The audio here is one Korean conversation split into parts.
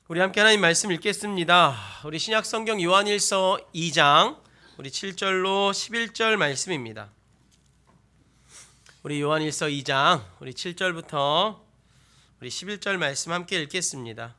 우리 함께 하나님 말씀 읽겠습니다. 우리 신약성경 요한일서 2장 우리 7절로 11절 말씀입니다. 우리 요한일서 2장 우리 7절부터 우리 11절 말씀 함께 읽겠습니다.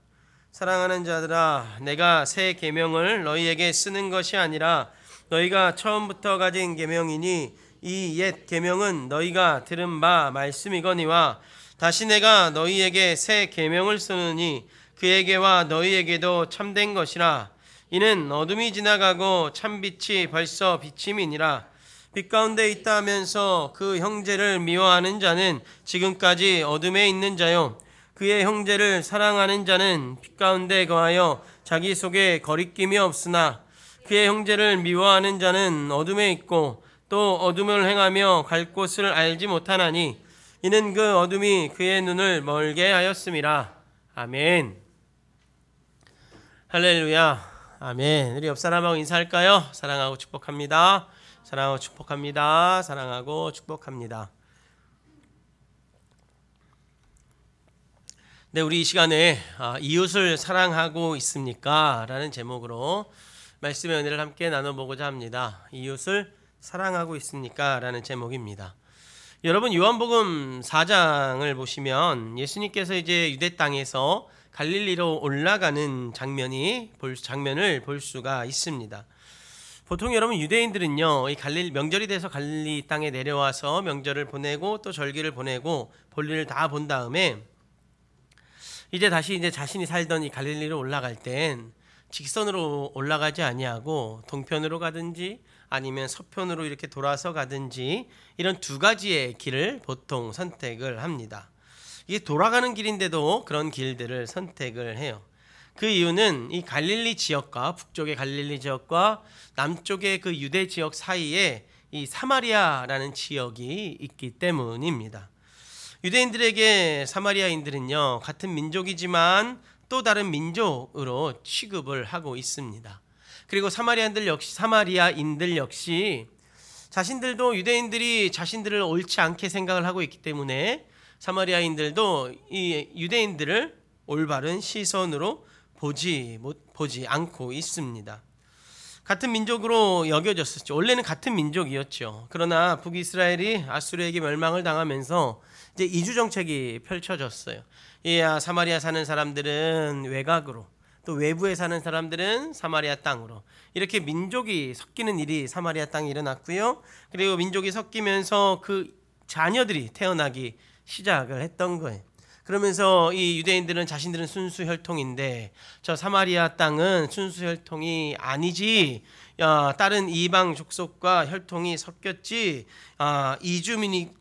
사랑하는 자들아, 내가 새 계명을 너희에게 쓰는 것이 아니라 너희가 처음부터 가진 계명이니 이 옛 계명은 너희가 들은 바 말씀이거니와 다시 내가 너희에게 새 계명을 쓰느니 그에게와 너희에게도 참된 것이라. 이는 어둠이 지나가고 참빛이 벌써 비침이니라. 빛 가운데 있다 하면서 그 형제를 미워하는 자는 지금까지 어둠에 있는 자요, 그의 형제를 사랑하는 자는 빛 가운데 거하여 자기 속에 거리낌이 없으나 그의 형제를 미워하는 자는 어둠에 있고 또 어둠을 행하며 갈 곳을 알지 못하나니 이는 그 어둠이 그의 눈을 멀게 하였음이라. 아멘. 할렐루야. 아멘. 우리 옆 사람하고 인사할까요? 사랑하고 축복합니다. 사랑하고 축복합니다. 사랑하고 축복합니다. 네, 우리 이 시간에 이웃을 사랑하고 있습니까? 라는 제목으로 말씀의 은혜를 함께 나눠보고자 합니다. 이웃을 사랑하고 있습니까? 라는 제목입니다. 여러분, 요한복음 4장을 보시면 예수님께서 이제 유대 땅에서 갈릴리로 올라가는 장면을 볼 수가 있습니다. 보통 여러분 유대인들은요, 이 명절이 돼서 갈릴리 땅에 내려와서 명절을 보내고 또 절기를 보내고 볼일을 다 본 다음에 이제 다시 자신이 살던 이 갈릴리로 올라갈 땐 직선으로 올라가지 아니하고 동편으로 가든지 아니면 서편으로 이렇게 돌아서 가든지 이런 두 가지의 길을 보통 선택을 합니다. 이게 돌아가는 길인데도 그런 길들을 선택을 해요. 그 이유는 이 갈릴리 지역과 북쪽의 갈릴리 지역과 남쪽의 그 유대 지역 사이에 이 사마리아라는 지역이 있기 때문입니다. 유대인들에게 사마리아인들은요, 같은 민족이지만 또 다른 민족으로 취급을 하고 있습니다. 그리고 사마리아인들 역시 자신들도 유대인들이 자신들을 옳지 않게 생각을 하고 있기 때문에 사마리아인들도 이 유대인들을 올바른 시선으로 보지 않고 있습니다. 같은 민족으로 여겨졌었죠. 원래는 같은 민족이었죠. 그러나 북이스라엘이 아수르에게 멸망을 당하면서 이제 이주 정책이 펼쳐졌어요. 사마리아 사는 사람들은 외곽으로, 또 외부에 사는 사람들은 사마리아 땅으로, 이렇게 민족이 섞이는 일이 사마리아 땅에 일어났고요. 그리고 민족이 섞이면서 그 자녀들이 태어나기 시작을 했던 거예요. 그러면서 이 유대인들은 자신들은 순수 혈통인데 저 사마리아 땅은 순수 혈통이 아니지, 다른 이방 족속과 혈통이 섞였지, 이주민이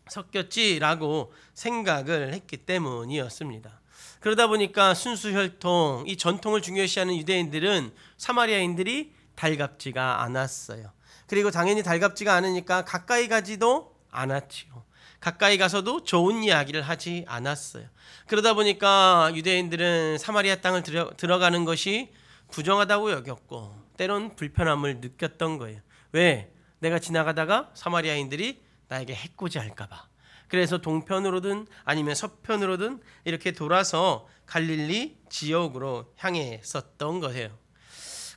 섞였지라고 생각을 했기 때문이었습니다. 그러다 보니까 순수 혈통, 이 전통을 중요시하는 유대인들은 사마리아인들이 달갑지가 않았어요. 그리고 당연히 달갑지가 않으니까 가까이 가지도 않았지요. 가까이 가서도 좋은 이야기를 하지 않았어요. 그러다 보니까 유대인들은 사마리아 땅을 들어가는 것이 부정하다고 여겼고 때론 불편함을 느꼈던 거예요. 왜? 내가 지나가다가 사마리아인들이 나에게 해코지할까 봐. 그래서 동편으로든 아니면 서편으로든 이렇게 돌아서 갈릴리 지역으로 향했었던 거예요.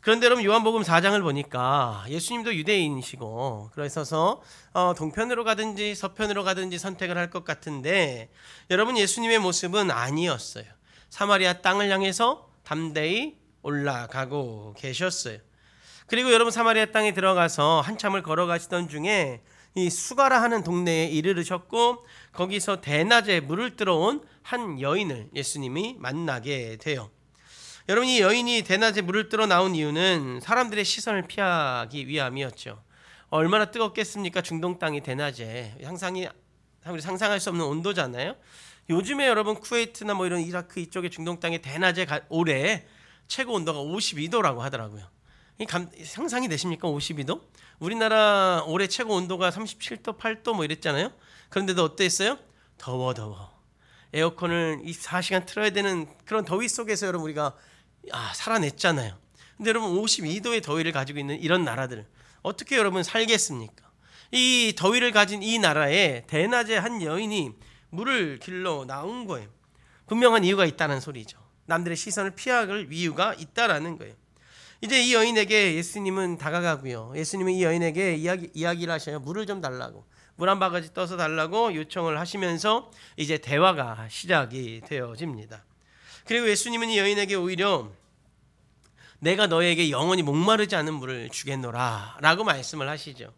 그런데 여러분, 요한복음 4장을 보니까 예수님도 유대인이시고 그래서 동편으로 가든지 서편으로 가든지 선택을 할 것 같은데, 여러분, 예수님의 모습은 아니었어요. 사마리아 땅을 향해서 담대히 올라가고 계셨어요. 그리고 여러분, 사마리아 땅에 들어가서 한참을 걸어가시던 중에 이 수가라 하는 동네에 이르르셨고 거기서 대낮에 물을 들어온 한 여인을 예수님이 만나게 돼요. 여러분, 이 여인이 대낮에 물을 들어 나온 이유는 사람들의 시선을 피하기 위함이었죠. 얼마나 뜨겁겠습니까? 중동 땅이 대낮에 상상할 수 없는 온도잖아요. 요즘에 여러분 쿠웨이트나 뭐 이런 이라크 이쪽의 중동 땅이 대낮에 올해 최고 온도가 52도라고 하더라고요. 상상이 되십니까? 52도? 우리나라 올해 최고 온도가 37도, 8도 뭐 이랬잖아요. 그런데도 어땠어요? 더워. 에어컨을 24시간 틀어야 되는 그런 더위 속에서 여러분 우리가 살아냈잖아요. 근데 여러분 52도의 더위를 가지고 있는 이런 나라들 어떻게 여러분 살겠습니까? 이 더위를 가진 이 나라에 대낮에 한 여인이 물을 길러 나온 거예요. 분명한 이유가 있다는 소리죠. 남들의 시선을 피할 이유가 있다라는 거예요. 이제 이 여인에게 예수님은 다가가고요. 예수님은 이 여인에게 이야기를 하셔요. 물을 좀 달라고, 물 한 바가지 떠서 달라고 요청을 하시면서 이제 대화가 시작이 되어집니다. 그리고 예수님은 이 여인에게 오히려 내가 너에게 영원히 목마르지 않은 물을 주겠노라 라고 말씀을 하시죠.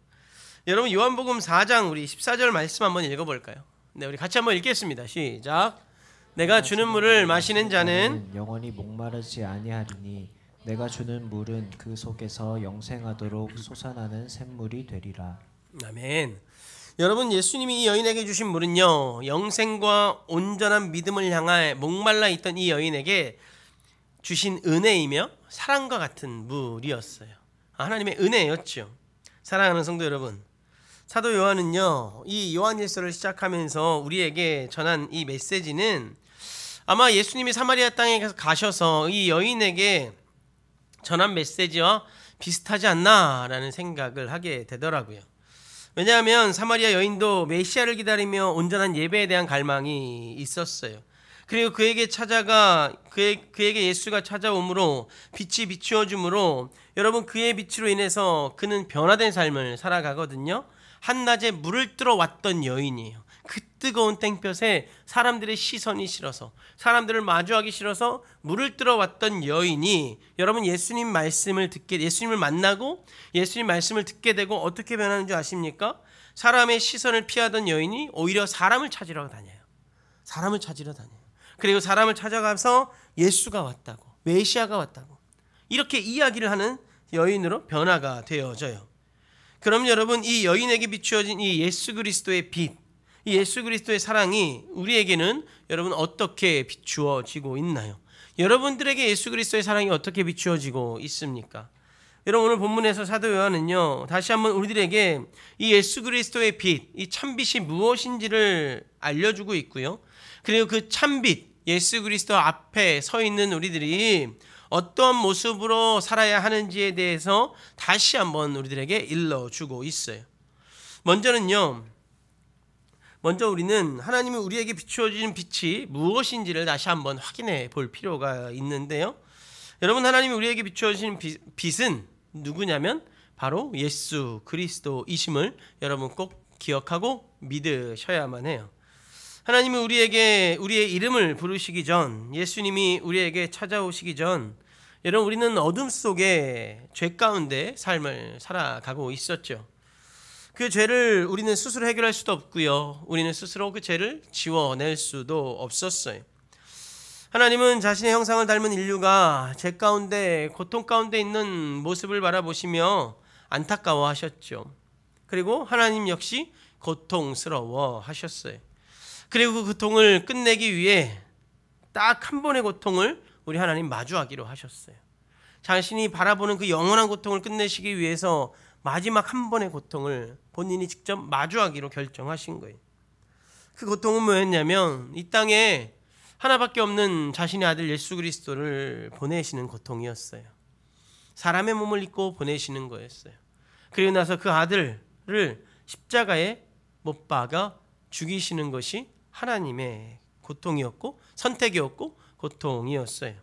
여러분, 요한복음 4장 우리 14절 말씀 한번 읽어볼까요? 네, 우리 같이 한번 읽겠습니다. 시작. 내가 주는 물을 마시는 자는 영원히 목마르지 아니하리니 내가 주는 물은 그 속에서 영생하도록 솟아나는 샘물이 되리라. 아멘. 여러분, 예수님이 이 여인에게 주신 물은요, 영생과 온전한 믿음을 향해 목말라 있던 이 여인에게 주신 은혜이며 사랑과 같은 물이었어요. 하나님의 은혜였죠. 사랑하는 성도 여러분, 사도 요한은요, 이 요한일서를 시작하면서 우리에게 전한 이 메시지는 아마 예수님이 사마리아 땅에 가셔서 이 여인에게 전한 메시지와 비슷하지 않나라는 생각을 하게 되더라고요. 왜냐하면 사마리아 여인도 메시아를 기다리며 온전한 예배에 대한 갈망이 있었어요. 그리고 그에게 예수가 찾아오므로 빛이 비추어 주므로 여러분, 그의 빛으로 인해서 그는 변화된 삶을 살아가거든요. 한낮에 물을 뜨러 왔던 여인이에요. 그 뜨거운 땡볕에 사람들의 시선이 싫어서, 사람들을 마주하기 싫어서 물을 뜨러 왔던 여인이 여러분, 예수님 만나고 예수님 말씀을 듣게 되고 어떻게 변하는 줄 아십니까? 사람의 시선을 피하던 여인이 오히려 사람을 찾으러 다녀요. 사람을 찾으러 다녀요. 그리고 사람을 찾아가서 예수가 왔다고, 메시아가 왔다고 이렇게 이야기를 하는 여인으로 변화가 되어져요. 그럼 여러분, 이 여인에게 비추어진 이 예수 그리스도의 빛, 이 예수 그리스도의 사랑이 우리에게는 여러분 어떻게 비추어지고 있나요? 여러분들에게 예수 그리스도의 사랑이 어떻게 비추어지고 있습니까? 여러분, 오늘 본문에서 사도 요한은요, 다시 한번 우리들에게 이 예수 그리스도의 빛, 이 참빛이 무엇인지를 알려주고 있고요. 그리고 그 참빛, 예수 그리스도 앞에 서 있는 우리들이 어떤 모습으로 살아야 하는지에 대해서 다시 한번 우리들에게 일러주고 있어요. 먼저 우리는 하나님이 우리에게 비추어주는 빛이 무엇인지를 다시 한번 확인해 볼 필요가 있는데요. 여러분, 하나님이 우리에게 비추어주신 빛은 누구냐면 바로 예수 그리스도이심을 여러분 꼭 기억하고 믿으셔야만 해요. 하나님이 우리의 이름을 부르시기 전, 예수님이 우리에게 찾아오시기 전, 여러분, 우리는 어둠 속에 죄 가운데 삶을 살아가고 있었죠. 그 죄를 우리는 스스로 해결할 수도 없고요, 우리는 스스로 그 죄를 지워낼 수도 없었어요. 하나님은 자신의 형상을 닮은 인류가 죄 가운데, 고통 가운데 있는 모습을 바라보시며 안타까워하셨죠. 그리고 하나님 역시 고통스러워하셨어요. 그리고 그 고통을 끝내기 위해 딱 한 번의 고통을 우리 하나님 마주하기로 하셨어요. 자신이 바라보는 그 영원한 고통을 끝내시기 위해서 마지막 한 번의 고통을 본인이 직접 마주하기로 결정하신 거예요. 그 고통은 뭐였냐면 이 땅에 하나밖에 없는 자신의 아들 예수 그리스도를 보내시는 고통이었어요. 사람의 몸을 입고 보내시는 거였어요. 그리고 나서 그 아들을 십자가에 못 박아 죽이시는 것이 하나님의 고통이었고 선택이었고 고통이었어요.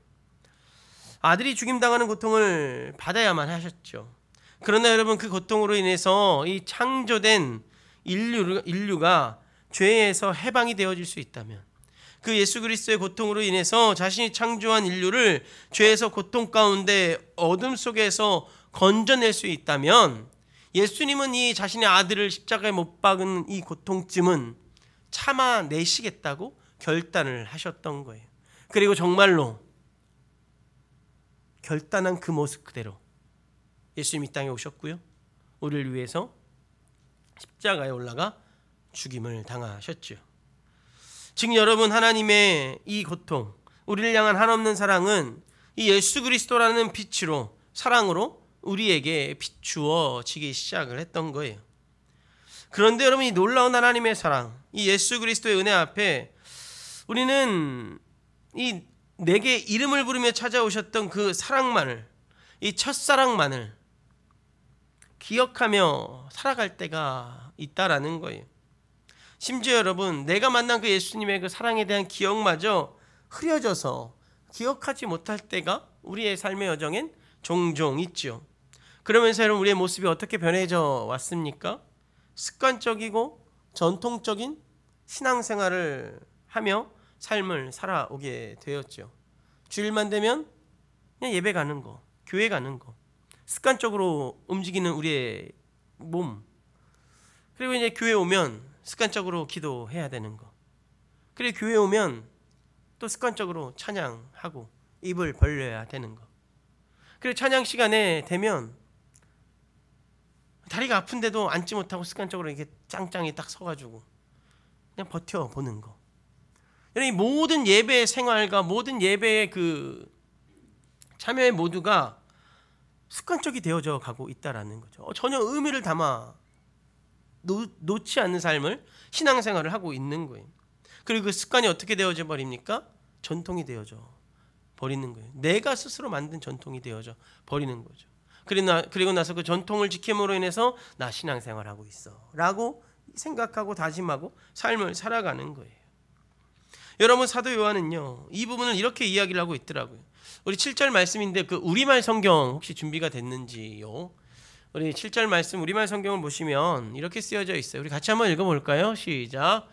아들이 죽임당하는 고통을 받아야만 하셨죠. 그러나 여러분, 그 고통으로 인해서 이 창조된 인류가 죄에서 해방이 되어질 수 있다면, 그 예수 그리스도의 고통으로 인해서 자신이 창조한 인류를 죄에서 고통 가운데 어둠 속에서 건져낼 수 있다면, 예수님은 이 자신의 아들을 십자가에 못 박은 이 고통쯤은 참아내시겠다고 결단을 하셨던 거예요. 그리고 정말로 결단한 그 모습 그대로 예수님 이 땅에 오셨고요, 우리를 위해서 십자가에 올라가 죽임을 당하셨죠. 즉 여러분, 하나님의 이 고통, 우리를 향한 한없는 사랑은 이 예수 그리스도라는 빛으로, 사랑으로 우리에게 비추어지기 시작을 했던 거예요. 그런데 여러분, 이 놀라운 하나님의 사랑, 이 예수 그리스도의 은혜 앞에 우리는 이 내게 이름을 부르며 찾아오셨던 그 사랑만을, 이 첫사랑만을 기억하며 살아갈 때가 있다라는 거예요. 심지어 여러분, 내가 만난 그 예수님의 그 사랑에 대한 기억마저 흐려져서 기억하지 못할 때가 우리의 삶의 여정엔 종종 있죠. 그러면서 여러분 우리의 모습이 어떻게 변해져 왔습니까? 습관적이고 전통적인 신앙생활을 하며 삶을 살아오게 되었죠. 주일만 되면 그냥 예배 가는 거, 교회 가는 거, 습관적으로 움직이는 우리의 몸, 그리고 이제 교회 오면 습관적으로 기도해야 되는 거, 그리고 교회 오면 또 습관적으로 찬양하고 입을 벌려야 되는 거, 그리고 찬양 시간에 되면 다리가 아픈데도 앉지 못하고 습관적으로 이렇게 짱짱이 딱 서가지고 그냥 버텨보는 거. 이 모든 예배의 생활과 모든 예배의 그 참여의 모두가 습관적이 되어져 가고 있다라는 거죠. 전혀 의미를 담아 놓지 않는 삶을 신앙생활을 하고 있는 거예요. 그리고 그 습관이 어떻게 되어져 버립니까? 전통이 되어져 버리는 거예요. 내가 스스로 만든 전통이 되어져 버리는 거죠. 그리고 나서 그 전통을 지킴으로 인해서 나 신앙생활하고 있어 라고 생각하고 다짐하고 삶을 살아가는 거예요. 여러분, 사도 요한은요 이 부분을 이렇게 이야기를 하고 있더라고요. 우리 7절 말씀인데 그 우리말 성경 혹시 준비가 됐는지요? 우리 7절 말씀 우리말 성경을 보시면 이렇게 쓰여져 있어요. 우리 같이 한번 읽어볼까요? 시작.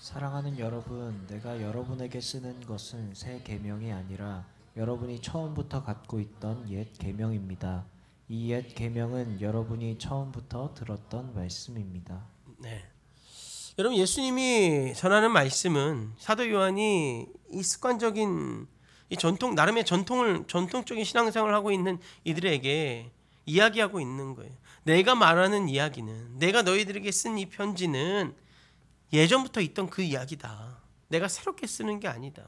사랑하는 여러분, 내가 여러분에게 쓰는 것은 새 계명이 아니라 여러분이 처음부터 갖고 있던 옛 계명입니다. 이 옛 계명은 여러분이 처음부터 들었던 말씀입니다. 네. 여러분, 예수님이 전하는 말씀은 사도 요한이 이 습관적인 이 전통, 나름의 전통적인 신앙생활을 하고 있는 이들에게 이야기하고 있는 거예요. 내가 말하는 이야기는, 내가 너희들에게 쓴 이 편지는 예전부터 있던 그 이야기다. 내가 새롭게 쓰는 게 아니다.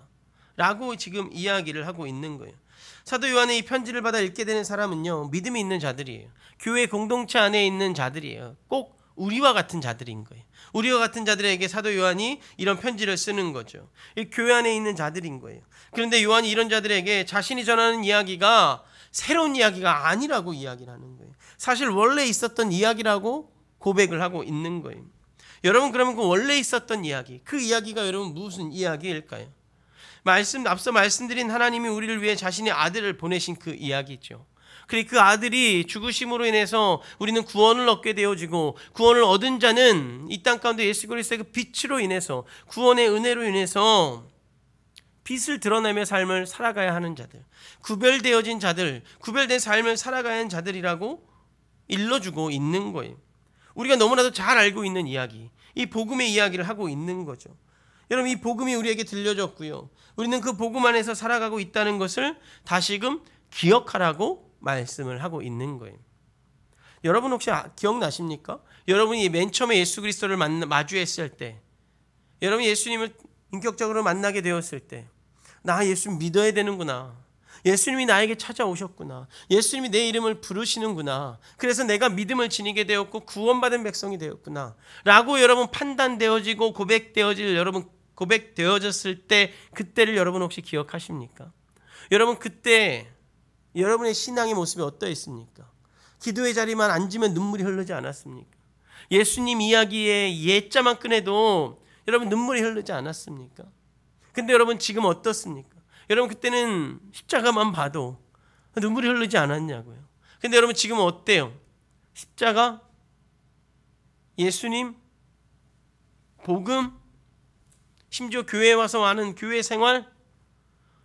라고 지금 이야기를 하고 있는 거예요. 사도 요한의 이 편지를 받아 읽게 되는 사람은요, 믿음이 있는 자들이에요. 교회 공동체 안에 있는 자들이에요. 꼭 우리와 같은 자들인 거예요. 우리와 같은 자들에게 사도 요한이 이런 편지를 쓰는 거죠. 이 교회 안에 있는 자들인 거예요. 그런데 요한이 이런 자들에게 자신이 전하는 이야기가 새로운 이야기가 아니라고 이야기를 하는 거예요. 사실 원래 있었던 이야기라고 고백을 하고 있는 거예요. 여러분, 그러면 그 원래 있었던 이야기, 그 이야기가 여러분 무슨 이야기일까요? 앞서 말씀드린 하나님이 우리를 위해 자신의 아들을 보내신 그 이야기죠. 그리고 그 아들이 죽으심으로 인해서 우리는 구원을 얻게 되어지고, 구원을 얻은 자는 이 땅 가운데 예수 그리스도의 그 빛으로 인해서, 구원의 은혜로 인해서 빛을 드러내며 삶을 살아가야 하는 자들, 구별되어진 자들, 구별된 삶을 살아가야 하는 자들이라고 일러주고 있는 거예요. 우리가 너무나도 잘 알고 있는 이야기, 이 복음의 이야기를 하고 있는 거죠. 여러분, 이 복음이 우리에게 들려졌고요, 우리는 그 복음 안에서 살아가고 있다는 것을 다시금 기억하라고 말씀을 하고 있는 거예요. 여러분 혹시 기억나십니까? 여러분이 맨 처음에 예수 그리스도를 마주했을 때, 여러분이 예수님을 인격적으로 만나게 되었을 때, 나 예수 믿어야 되는구나, 예수님이 나에게 찾아오셨구나, 예수님이 내 이름을 부르시는구나, 그래서 내가 믿음을 지니게 되었고 구원받은 백성이 되었구나 라고 여러분 판단되어지고 고백되어졌을 때, 그때를 여러분 혹시 기억하십니까? 여러분, 그때 여러분의 신앙의 모습이 어떠했습니까? 기도의 자리만 앉으면 눈물이 흐르지 않았습니까? 예수님 이야기에 예자만 꺼내도 여러분 눈물이 흐르지 않았습니까? 근데 여러분 지금 어떻습니까? 여러분 그때는 십자가만 봐도 눈물이 흐르지 않았냐고요. 근데 여러분 지금 어때요? 십자가, 예수님, 복음, 심지어 교회에 와서 하는 교회 생활,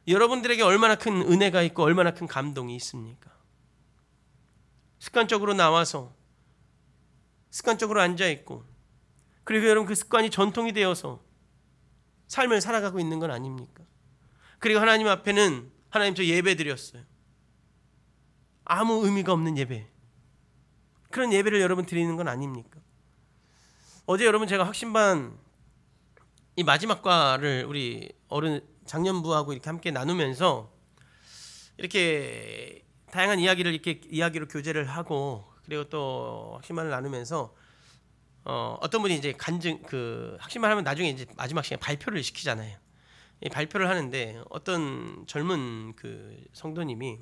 여러분들에게 얼마나 큰 은혜가 있고 얼마나 큰 감동이 있습니까? 습관적으로 나와서 습관적으로 앉아있고, 그리고 여러분 그 습관이 전통이 되어서 삶을 살아가고 있는 건 아닙니까? 그리고 하나님 앞에는, 하나님 저 예배 드렸어요, 아무 의미가 없는 예배, 그런 예배를 여러분 드리는 건 아닙니까? 어제 여러분 제가 확신반 이 마지막 과를 우리 어른 장년부하고 이렇게 함께 나누면서 이렇게 다양한 이야기를 이렇게 이야기로 교제를 하고, 그리고 또 확신반을 나누면서 어떤 분이 이제 확신반 하면 나중에 이제 마지막 시간에 발표를 시키잖아요. 이 발표를 하는데 어떤 젊은 그 성도님이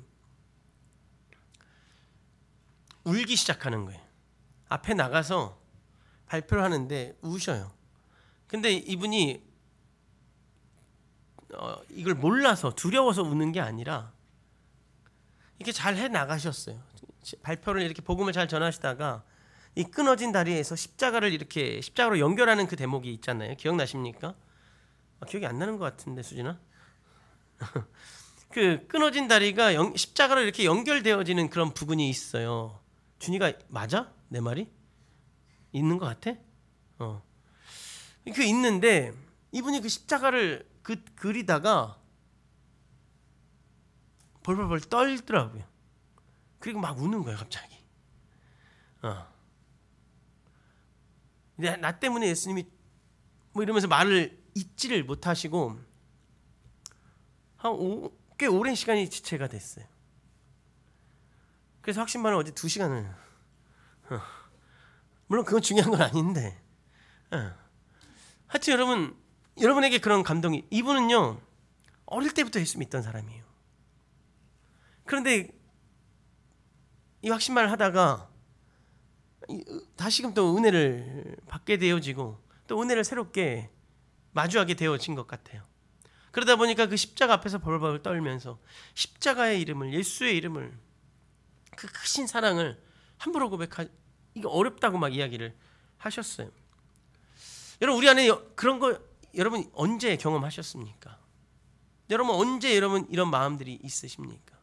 울기 시작하는 거예요. 앞에 나가서 발표를 하는데 우셔요. 근데 이분이 이걸 몰라서 두려워서 우는 게 아니라 이렇게 잘 해 나가셨어요. 발표를 이렇게 복음을 잘 전하시다가 이 끊어진 다리에서 십자가를 이렇게 십자가로 연결하는 그 대목이 있잖아요. 기억나십니까? 기억이 안 나는 것 같은데 수진아. 그 끊어진 다리가 십자가로 이렇게 연결되어지는 그런 부분이 있어요. 준이가 맞아? 내 말이? 있는 것 같아? 그 있는데 이분이 그 십자가를 그리다가 벌벌벌 떨더라고요. 그리고 막 우는 거예요, 갑자기. 근데 나 때문에 예수님이 뭐 이러면서 말을 잊지를 못하시고 꽤 오랜 시간이 지체가 됐어요. 그래서 확신반을 어제 2시간을 물론 그건 중요한 건 아닌데 하여튼 여러분에게 그런 감동이 이분은요 어릴 때부터 예수 믿던 사람이에요. 그런데 이 확신반을 하다가 다시금 또 은혜를 받게 되어지고 또 은혜를 새롭게 마주하게 되어진 것 같아요. 그러다 보니까 그 십자가 앞에서 벌벌 떨면서 십자가의 이름을, 예수의 이름을, 그 크신 사랑을 함부로 이거 어렵다고 막 이야기를 하셨어요. 여러분 우리 안에 그런 거 여러분 언제 경험하셨습니까? 여러분 언제 여러분 이런 마음들이 있으십니까?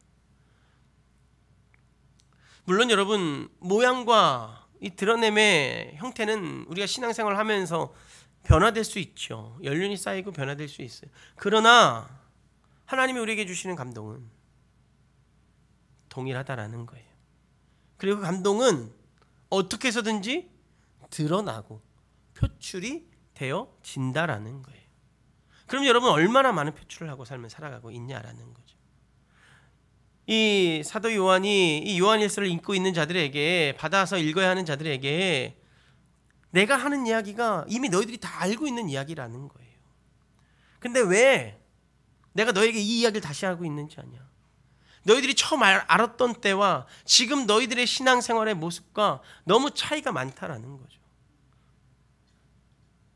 물론 여러분 모양과 이 드러냄의 형태는 우리가 신앙생활을 하면서 변화될 수 있죠. 연륜이 쌓이고 변화될 수 있어요. 그러나 하나님이 우리에게 주시는 감동은 동일하다라는 거예요. 그리고 그 감동은 어떻게 해서든지 드러나고 표출이 되어진다라는 거예요. 그럼 여러분 얼마나 많은 표출을 하고 삶을 살아가고 있냐라는 거죠. 이 사도 요한이 이 요한일서를 읽고 있는 자들에게, 받아서 읽어야 하는 자들에게 내가 하는 이야기가 이미 너희들이 다 알고 있는 이야기라는 거예요. 근데 왜 내가 너에게 이 이야기를 다시 하고 있는지 아냐? 너희들이 처음 알았던 때와 지금 너희들의 신앙생활의 모습과 너무 차이가 많다라는 거죠.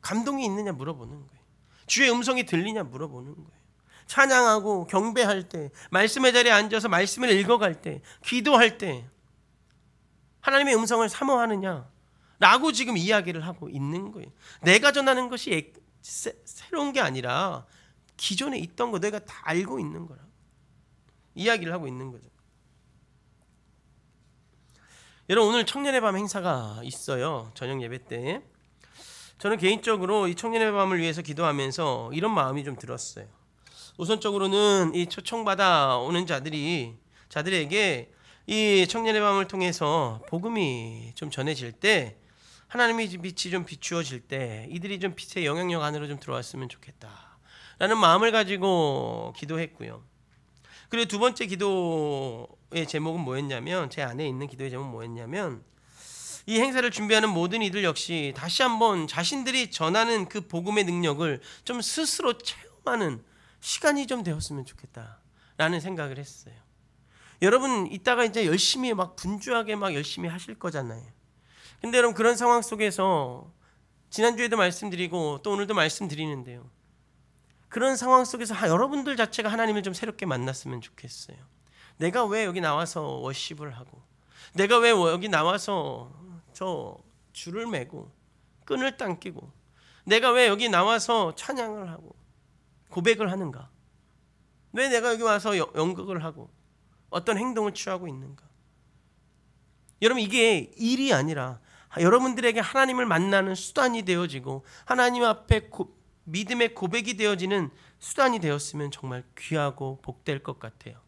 감동이 있느냐 물어보는 거예요. 주의 음성이 들리냐 물어보는 거예요. 찬양하고 경배할 때, 말씀의 자리에 앉아서 말씀을 읽어갈 때, 기도할 때 하나님의 음성을 사모하느냐 라고 지금 이야기를 하고 있는 거예요. 내가 전하는 것이 새로운 게 아니라 기존에 있던 거 내가 다 알고 있는 거라 이야기를 하고 있는 거죠. 여러분 오늘 청년의 밤 행사가 있어요. 저녁 예배 때 저는 개인적으로 이 청년의 밤을 위해서 기도하면서 이런 마음이 좀 들었어요. 우선적으로는 이 초청받아 오는 자들에게 이 청년의 밤을 통해서 복음이 좀 전해질 때, 하나님의 빛이 좀 비추어질 때 이들이 좀 빛의 영향력 안으로 좀 들어왔으면 좋겠다라는 마음을 가지고 기도했고요. 그리고 두 번째 기도의 제목은 뭐였냐면, 제 안에 있는 기도의 제목은 뭐였냐면, 이 행사를 준비하는 모든 이들 역시 다시 한번 자신들이 전하는 그 복음의 능력을 좀 스스로 체험하는 시간이 좀 되었으면 좋겠다라는 생각을 했어요. 여러분 이따가 이제 열심히 막 분주하게 막 열심히 하실 거잖아요. 근데 여러분 그런 상황 속에서 지난주에도 말씀드리고 또 오늘도 말씀드리는데요. 그런 상황 속에서 여러분들 자체가 하나님을 좀 새롭게 만났으면 좋겠어요. 내가 왜 여기 나와서 워십을 하고, 내가 왜 여기 나와서 저 줄을 매고 끈을 당기고, 내가 왜 여기 나와서 찬양을 하고 고백을 하는가? 왜 내가 여기 와서 연극을 하고 어떤 행동을 취하고 있는가? 여러분 이게 일이 아니라 여러분들에게 하나님을 만나는 수단이 되어지고 하나님 앞에 믿음의 고백이 되어지는 수단이 되었으면 정말 귀하고 복될 것 같아요.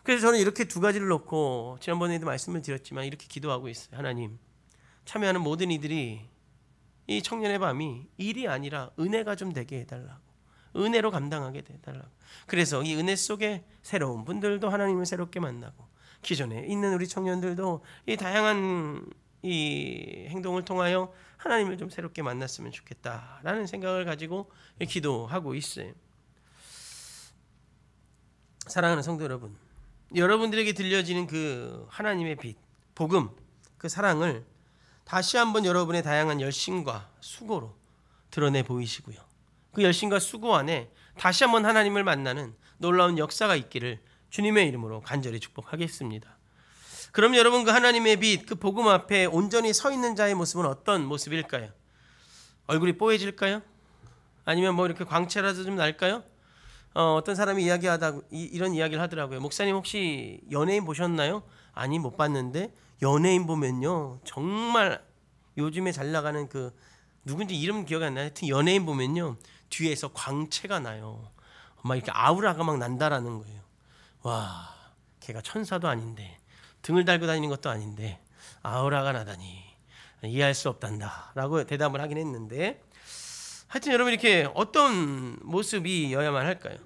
그래서 저는 이렇게 두 가지를 놓고 지난번에도 말씀을 드렸지만 이렇게 기도하고 있어요. 하나님, 참여하는 모든 이들이 이 청년의 밤이 일이 아니라 은혜가 좀 되게 해달라고, 은혜로 감당하게 해달라고. 그래서 이 은혜 속에 새로운 분들도 하나님을 새롭게 만나고, 기존에 있는 우리 청년들도 이 다양한 이 행동을 통하여 하나님을 좀 새롭게 만났으면 좋겠다라는 생각을 가지고 기도하고 있어요. 사랑하는 성도 여러분, 여러분들에게 들려지는 그 하나님의 빛, 복음, 그 사랑을 다시 한번 여러분의 다양한 열심과 수고로 드러내 보이시고요. 그 열심과 수고 안에 다시 한번 하나님을 만나는 놀라운 역사가 있기를 주님의 이름으로 간절히 축복하겠습니다. 그럼 여러분, 그 하나님의 빛, 그 복음 앞에 온전히 서 있는 자의 모습은 어떤 모습일까요? 얼굴이 뽀얘질까요? 아니면 뭐 이렇게 광채라도 좀 날까요? 어떤 사람이 이런 이야기를 하더라고요. 목사님 혹시 연예인 보셨나요? 아니, 못 봤는데 연예인 보면요, 정말 요즘에 잘 나가는 그 누군지 이름 기억이 안 나요. 하여튼 연예인 보면요, 뒤에서 광채가 나요. 막 이렇게 아우라가 막 난다라는 거예요. 와, 걔가 천사도 아닌데, 등을 달고 다니는 것도 아닌데 아우라가 나다니 이해할 수 없단다 라고 대답을 하긴 했는데, 하여튼 여러분, 이렇게 어떤 모습이어야만 할까요?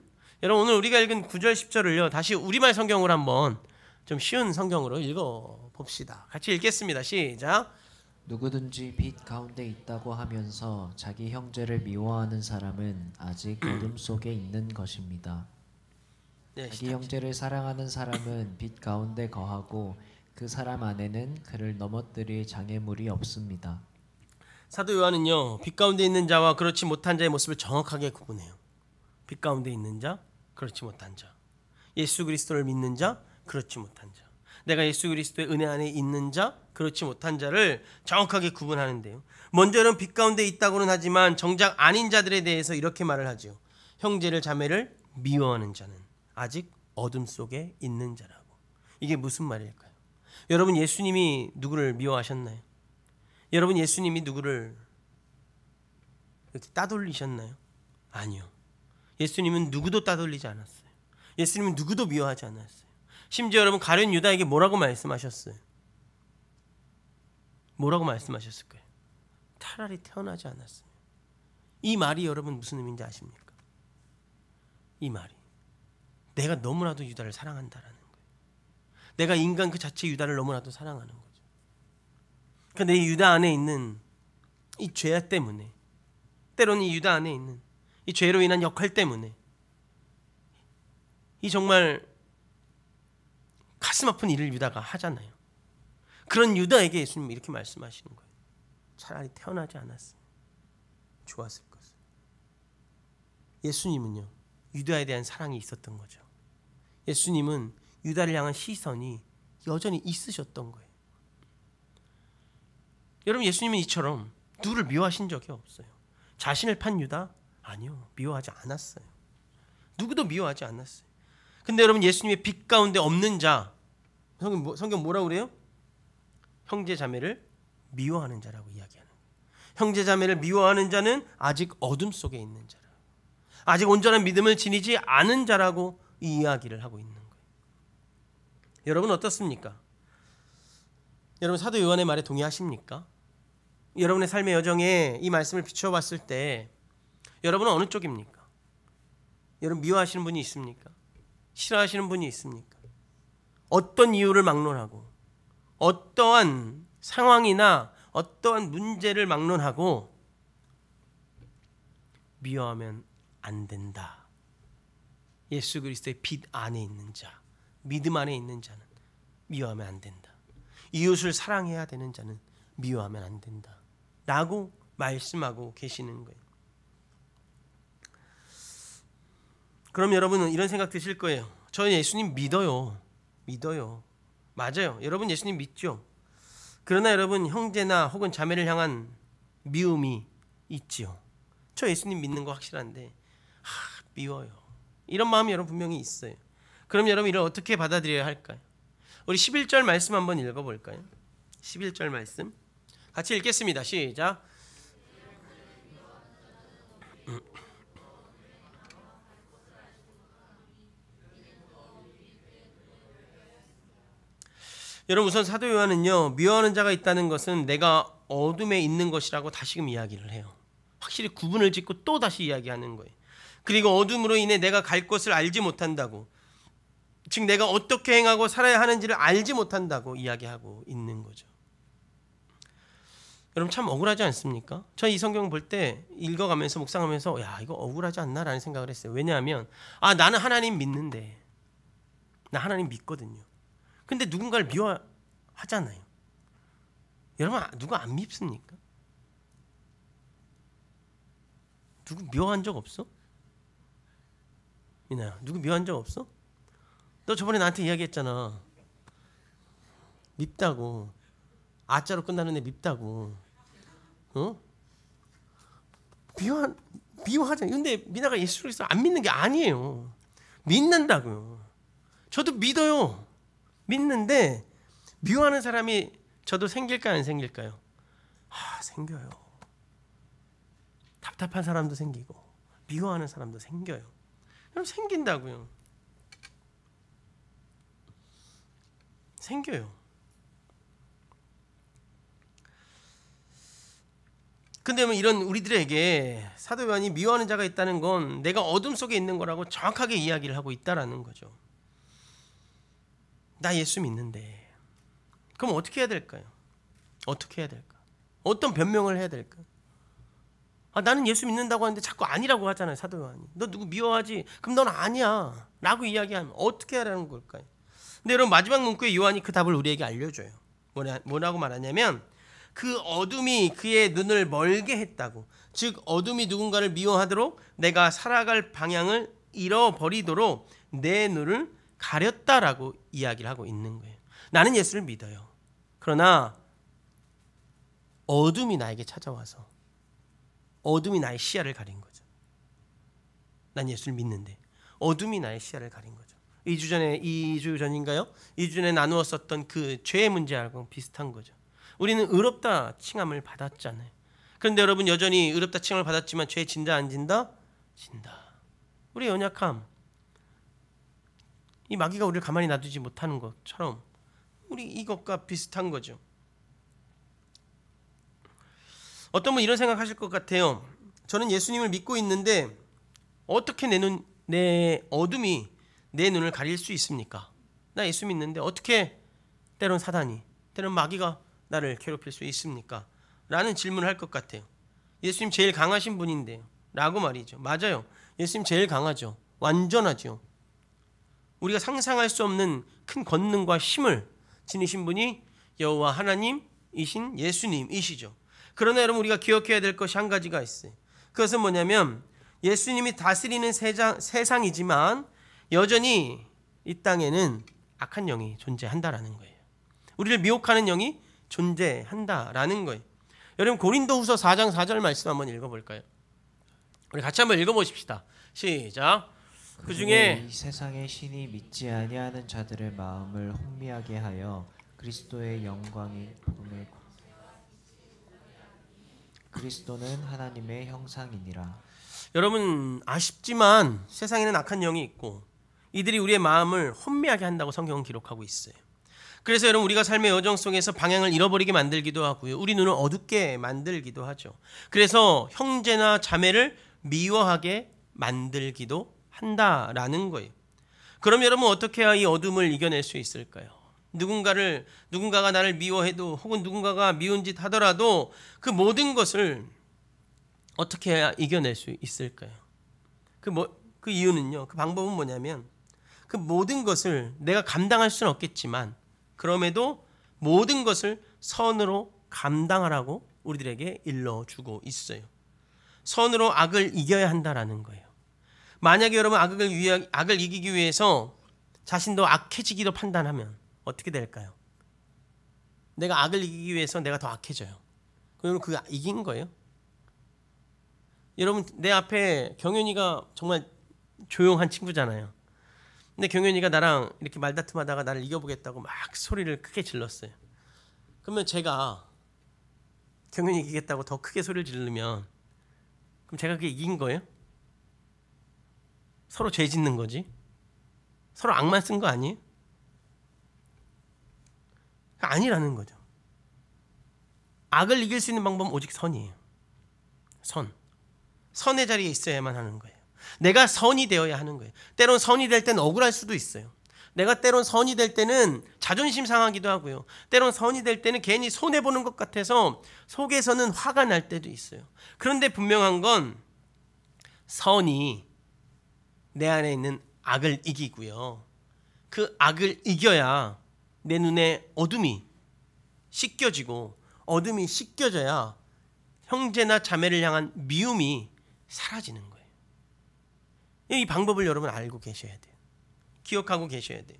여러분, 오늘 우리가 읽은 9절 10절을요 다시 우리말 성경으로 한번 좀 쉬운 성경으로 읽어봅시다. 같이 읽겠습니다. 시작. 누구든지 빛 가운데 있다고 하면서 자기 형제를 미워하는 사람은 아직 어둠 속에 있는 것입니다. 네, 자기 형제를 사랑하는 사람은 빛 가운데 거하고 그 사람 안에는 그를 넘어뜨릴 장애물이 없습니다. 사도 요한은요, 빛 가운데 있는 자와 그렇지 못한 자의 모습을 정확하게 구분해요. 빛 가운데 있는 자, 그렇지 못한 자. 예수 그리스도를 믿는 자, 그렇지 못한 자. 내가 예수 그리스도의 은혜 안에 있는 자, 그렇지 못한 자를 정확하게 구분하는데요. 먼저 여러분, 빛 가운데 있다고는 하지만 정작 아닌 자들에 대해서 이렇게 말을 하죠. 형제를 자매를 미워하는 자는 아직 어둠 속에 있는 자라고. 이게 무슨 말일까요? 여러분, 예수님이 누구를 미워하셨나요? 여러분, 예수님이 누구를 이렇게 따돌리셨나요? 아니요. 예수님은 누구도 따돌리지 않았어요. 예수님은 누구도 미워하지 않았어요. 심지어 여러분, 가룟 유다에게 뭐라고 말씀하셨어요? 뭐라고 말씀하셨을까요? 차라리 태어나지 않았어요. 이 말이 여러분 무슨 의미인지 아십니까? 이 말이 내가 너무나도 유다를 사랑한다라는 거예요. 내가 인간 그 자체 유다를 너무나도 사랑하는 거죠. 그러니까 내 유다 안에 있는 이 죄 때문에, 때로는 이 유다 안에 있는 이 죄로 인한 역할 때문에, 이 정말 가슴 아픈 일을 유다가 하잖아요. 그런 유다에게 예수님이 이렇게 말씀하시는 거예요. 차라리 태어나지 않았으면 좋았을 것을. 예수님은요, 유다에 대한 사랑이 있었던 거죠. 예수님은 유다를 향한 시선이 여전히 있으셨던 거예요. 여러분, 예수님은 이처럼 누구를 미워하신 적이 없어요. 자신을 판 유다? 아니요, 미워하지 않았어요. 누구도 미워하지 않았어요. 근데 여러분, 예수님의 빛 가운데 없는 자, 성경 뭐라고 그래요? 형제 자매를 미워하는 자라고 이야기하는 거예요. 형제 자매를 미워하는 자는 아직 어둠 속에 있는 자라, 아직 온전한 믿음을 지니지 않은 자라고 이 이야기를 하고 있는 거예요. 여러분 어떻습니까? 여러분, 사도 요한의 말에 동의하십니까? 여러분의 삶의 여정에 이 말씀을 비추어 봤을 때 여러분은 어느 쪽입니까? 여러분, 미워하시는 분이 있습니까? 싫어하시는 분이 있습니까? 어떤 이유를 막론하고, 어떠한 상황이나 어떠한 문제를 막론하고 미워하면 안 된다. 예수 그리스도의 빛 안에 있는 자, 믿음 안에 있는 자는 미워하면 안 된다. 이웃을 사랑해야 되는 자는 미워하면 안 된다 라고 말씀하고 계시는 거예요. 그럼 여러분은 이런 생각 드실 거예요. 저는 예수님 믿어요. 맞아요. 여러분, 예수님 믿죠. 그러나 여러분, 형제나 혹은 자매를 향한 미움이 있지요. 저 예수님 믿는 거 확실한데 미워요. 이런 마음이 여러분 분명히 있어요. 그럼 여러분, 이를 어떻게 받아들여야 할까요? 우리 11절 말씀 한번 읽어볼까요? 11절 말씀 같이 읽겠습니다. 시작. 여러분, 우선 사도 요한은요, 미워하는 자가 있다는 것은 내가 어둠에 있는 것이라고 다시금 이야기를 해요. 확실히 구분을 짓고 또 다시 이야기하는 거예요. 그리고 어둠으로 인해 내가 갈 곳을 알지 못한다고, 즉 내가 어떻게 행하고 살아야 하는지를 알지 못한다고 이야기하고 있는 거죠. 여러분, 참 억울하지 않습니까? 저 이 성경 볼 때 읽어가면서 묵상하면서 야, 이거 억울하지 않나라는 생각을 했어요. 왜냐하면 나는 하나님 믿는데, 나 하나님 믿거든요. 근데 누군가를 미워하잖아요. 여러분, 누가 안 밉습니까? 누구 미워한 적 없어? 미나야, 누구 미워한 적 없어? 너 저번에 나한테 이야기했잖아. 밉다고. 아자로 끝나는 애 밉다고. 어? 미워하잖아. 근데 미나가 예수 그리스도 안 믿는 게 아니에요. 믿는다고요. 저도 믿어요. 믿는데 미워하는 사람이 저도 생길까요, 안 생길까요? 생겨요. 답답한 사람도 생기고 미워하는 사람도 생겨요. 그럼 생긴다고요. 생겨요. 근데 이런 우리들에게 사도 요한이 미워하는 자가 있다는 건 내가 어둠 속에 있는 거라고 정확하게 이야기를 하고 있다라는 거죠. 나 예수 믿는데 그럼 어떻게 해야 될까요? 어떻게 해야 될까? 어떤 변명을 해야 될까? 나는 예수 믿는다고 하는데 자꾸 아니라고 하잖아요. 사도 요한이. 너 누구 미워하지? 그럼 넌 아니야 라고 이야기하면 어떻게 하라는 걸까요? 근데 여러분, 마지막 문구에 요한이 그 답을 우리에게 알려줘요. 뭐라고 말하냐면 그 어둠이 그의 눈을 멀게 했다고. 즉 어둠이 누군가를 미워하도록 내가 살아갈 방향을 잃어버리도록 내 눈을 가렸다라고 이야기를 하고 있는 거예요. 나는 예수를 믿어요. 그러나 어둠이 나에게 찾아와서 어둠이 나의 시야를 가린 거죠. 난 예수를 믿는데 어둠이 나의 시야를 가린 거죠. 2주 전인가요? 2주 전에 나누었었던 그 죄의 문제하고 비슷한 거죠. 우리는 의롭다 칭함을 받았잖아요. 그런데 여러분, 여전히 의롭다 칭함을 받았지만 죄 진다 안 진다? 진다. 우리의 연약함, 이 마귀가 우리를 가만히 놔두지 못하는 것처럼 우리 이것과 비슷한 거죠. 어떤 분 이런 생각하실 것 같아요. 저는 예수님을 믿고 있는데 어떻게 내 어둠이 내 눈을 가릴 수 있습니까? 나 예수 믿는데 어떻게 때론 사단이, 때론 마귀가 나를 괴롭힐 수 있습니까? 라는 질문을 할 것 같아요. 예수님 제일 강하신 분인데요 라고 말이죠. 맞아요. 예수님 제일 강하죠. 완전하죠. 우리가 상상할 수 없는 큰 권능과 힘을 지니신 분이 여호와 하나님이신 예수님이시죠. 그러나 여러분, 우리가 기억해야 될 것이 한 가지가 있어요. 그것은 뭐냐면 예수님이 다스리는 세상이지만 여전히 이 땅에는 악한 영이 존재한다라는 거예요. 우리를 미혹하는 영이 존재한다라는 거예요. 여러분, 고린도후서 4장 4절 말씀 한번 읽어볼까요? 우리 같이 한번 읽어보십시다. 시작. 그 중에 이 세상의 신이 믿지 아니하는 자들의 마음을 혼미하게 하여 그리스도의 영광이 복음의 그리스도는 하나님의 형상이니라. 여러분, 아쉽지만 세상에는 악한 영이 있고 이들이 우리의 마음을 혼미하게 한다고 성경은 기록하고 있어요. 그래서 여러분, 우리가 삶의 여정 속에서 방향을 잃어버리게 만들기도 하고요, 우리 눈을 어둡게 만들기도 하죠. 그래서 형제나 자매를 미워하게 만들기도 한다라는 거예요. 그럼 여러분, 어떻게 해야 이 어둠을 이겨낼 수 있을까요? 누군가가 나를 미워해도 혹은 누군가가 미운 짓 하더라도 그 모든 것을 어떻게 해야 이겨낼 수 있을까요? 그 이유는요, 그 방법은 뭐냐면 그 모든 것을 내가 감당할 수는 없겠지만 그럼에도 모든 것을 선으로 감당하라고 우리들에게 일러주고 있어요. 선으로 악을 이겨야 한다라는 거예요. 만약에 여러분 악을 이기기 위해서 자신도 악해지기로 판단하면 어떻게 될까요? 내가 악을 이기기 위해서 내가 더 악해져요. 그럼 그거 이긴 거예요? 여러분, 내 앞에 경윤이가 정말 조용한 친구잖아요. 근데 경윤이가 나랑 이렇게 말다툼하다가 나를 이겨보겠다고 막 소리를 크게 질렀어요. 그러면 제가 경윤이 이기겠다고 더 크게 소리를 지르면 그럼 제가 그게 이긴 거예요? 서로 죄 짓는 거지. 서로 악만 쓴 거 아니에요? 아니라는 거죠. 악을 이길 수 있는 방법은 오직 선이에요. 선의 자리에 있어야만 하는 거예요. 내가 선이 되어야 하는 거예요. 때론 선이 될 때는 억울할 수도 있어요. 내가 때론 선이 될 때는 자존심 상하기도 하고요. 때론 선이 될 때는 괜히 손해보는 것 같아서 속에서는 화가 날 때도 있어요. 그런데 분명한 건 선이 내 안에 있는 악을 이기고요, 그 악을 이겨야 내 눈에 어둠이 씻겨지고 어둠이 씻겨져야 형제나 자매를 향한 미움이 사라지는 거예요. 이 방법을 여러분 알고 계셔야 돼요. 기억하고 계셔야 돼요.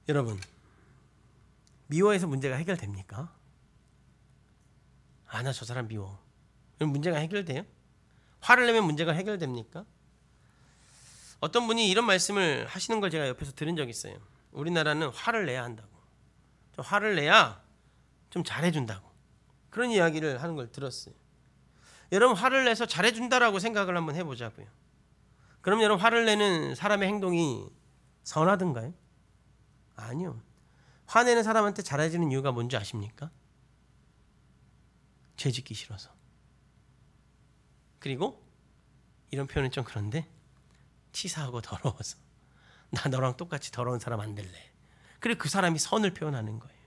여러분, 미워해서 문제가 해결됩니까? 나 저 사람 미워. 그럼 문제가 해결돼요? 화를 내면 문제가 해결됩니까? 어떤 분이 이런 말씀을 하시는 걸 제가 옆에서 들은 적이 있어요. 우리나라는 화를 내야 한다고. 좀 화를 내야 좀 잘해준다고. 그런 이야기를 하는 걸 들었어요. 여러분, 화를 내서 잘해준다라고 생각을 한번 해보자고요. 그럼 여러분, 화를 내는 사람의 행동이 선하든가요? 아니요. 화내는 사람한테 잘해주는 이유가 뭔지 아십니까? 죄짓기 싫어서. 그리고 이런 표현은 좀 그런데 치사하고 더러워서. 나 너랑 똑같이 더러운 사람 안 될래. 그리고 그 사람이 선을 표현하는 거예요.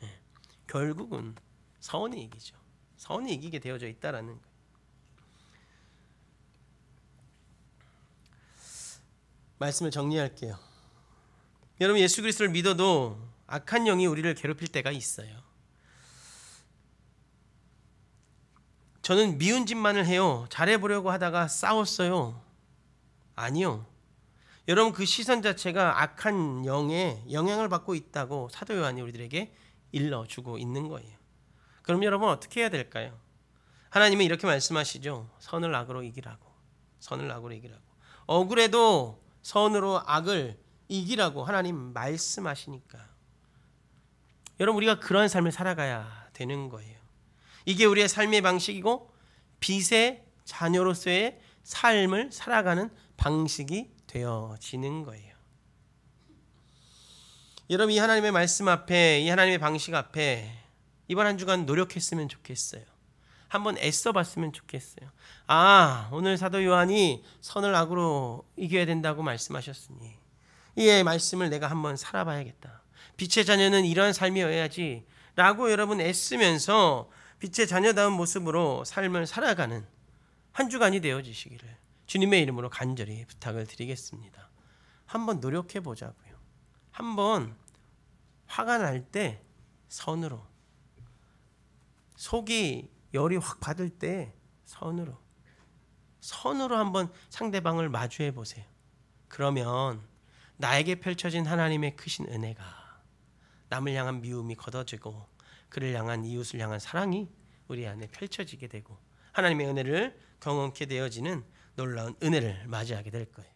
네. 결국은 선이 이기죠. 선이 이기게 되어져 있다라는 거예요. 말씀을 정리할게요. 여러분, 예수 그리스도를 믿어도 악한 영이 우리를 괴롭힐 때가 있어요. 저는 미운 짓만을 해요. 잘해보려고 하다가 싸웠어요. 아니요. 여러분, 그 시선 자체가 악한 영에 영향을 받고 있다고 사도 요한이 우리들에게 일러주고 있는 거예요. 그럼 여러분 어떻게 해야 될까요? 하나님은 이렇게 말씀하시죠. 선을 악으로 이기라고. 선을 악으로 이기라고. 억울해도 선으로 악을 이기라고 하나님 말씀하시니까. 여러분, 우리가 그런 삶을 살아가야 되는 거예요. 이게 우리의 삶의 방식이고 빛의 자녀로서의 삶을 살아가는 방식이 되어지는 거예요. 여러분, 이 하나님의 말씀 앞에, 이 하나님의 방식 앞에 이번 한 주간 노력했으면 좋겠어요. 한번 애써봤으면 좋겠어요. 오늘 사도 요한이 선을 악으로 이겨야 된다고 말씀하셨으니 이 말씀을 내가 한번 살아봐야겠다. 빛의 자녀는 이러한 삶이어야지 라고 여러분 애쓰면서 빛의 자녀다운 모습으로 삶을 살아가는 한 주간이 되어지시기를 주님의 이름으로 간절히 부탁을 드리겠습니다. 한번 노력해 보자고요. 한번 화가 날 때 선으로, 속이 열이 확 받을 때 선으로 한번 상대방을 마주해 보세요. 그러면 나에게 펼쳐진 하나님의 크신 은혜가 남을 향한 미움이 걷어지고 그를 향한 이웃을 향한 사랑이 우리 안에 펼쳐지게 되고 하나님의 은혜를 경험케 되어지는 놀라운 은혜를 맞이하게 될 거예요.